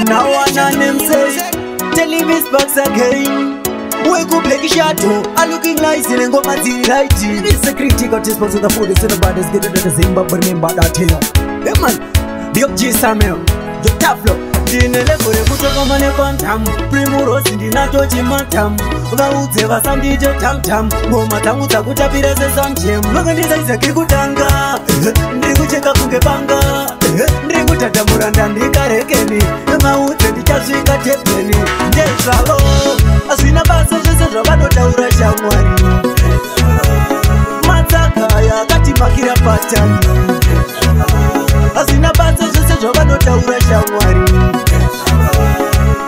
Now one name say, tell him his box again. Wake up like a shadow, I'm looking nice in a go matty lighting. It's a critical response to the food, it's in the bodies, get it at the same, but remember that here. Hey man, the OG Samuel, the tough look. Dinele kure kutoka mane kwantam Primurosi ndinacho chimatam Vaudze vasandije tam-tam Ngoma tangu dzakutapira sesamchem Makandiza izaki kutanga Ndiri kucheka kunge panga Ndiri kutatamura ndandikarekeni Maudze ndichasvika tepeni Ndezvavo Asina basa zvese zvavanotaura shamwari Matsakaya akatimakira patani Asina basa zvese zvavanotaura shamwari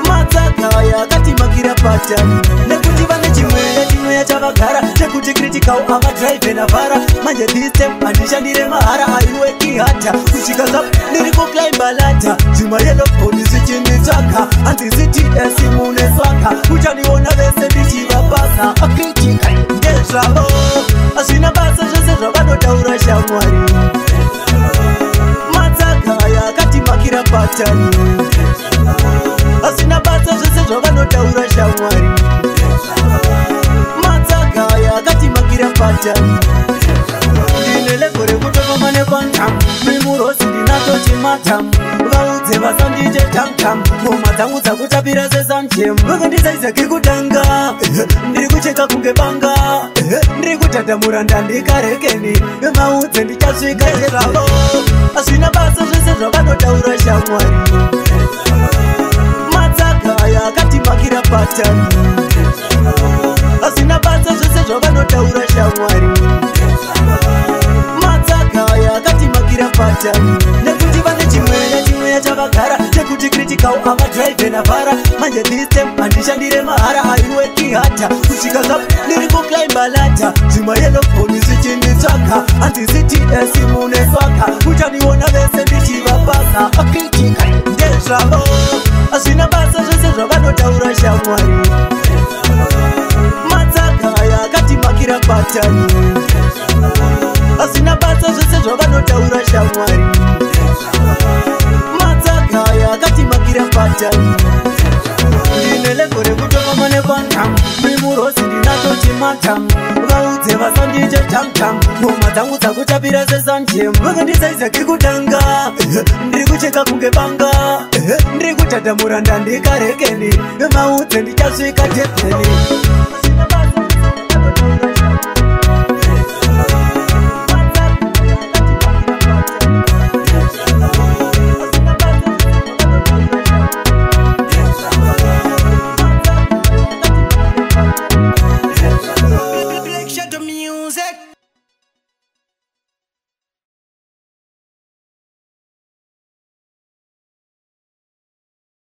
Matsakaya akatimakira patani Nekuti vane chimwe yachavagara Nekuti critical avadrive navhara Manje this time handishandire mahara aiweki hata Kusvika zvapo ndiri kuclimba ladder Zvima yellow phone zvichinditsvaka Handisiti esimune swaka Uchandiona vese ndichivapasa Acritical ndezvavo Asina basa zvese zvavanotaura shamwari Matsakaya akatimakira patani Asina basa zvese zvavanotaura shamwari Matsakaya akatimakira patani Ndinelekore kutoka mane kwantam Primurosi ndinacho chimatam Vaudze vasandije tam-tam Ngoma dzangu dzakutapira sesamchem Vakandisaizaki kutanga Ndiri kucheka kunge banga Ndiri kutatamura ndandikarekeni Vaudze ndichasvika zvavo Asina basa zvese zvavanotaura shamwari Matsakaya akatimakira patani Asina basa zvese zvavanotaura shamwari Matsakaya akatimakira patani Nekuti vane chimwe yachavagara Nekuti critical avadrive navhara Manje this time handishandire mahara aiweki hata Kusvika zvapo ndiri kuclimba ladder Zvima yellow phone zvichinditsvaka Handisiti esimune swaka Uchandiona vese ndichivapasa Acritical ndezvavo Asina basa zvese zvavanotaura shamwari Matsakaya akatimakira patani Asina basa zvese zvavanotaura shamwari Matsakaya akatimakira patani Ndinelekore kutoka mane kwantam Primurosi ndinacho chimatam Vaudze vasandije tam-tam Ngoma dzangu dzakutapira sesamchem Vakandisaizaki kutanga Ndiri kucheka kunge banga Ndiri kutatamura ndandikarekeni Maudze ndichasvika tepeni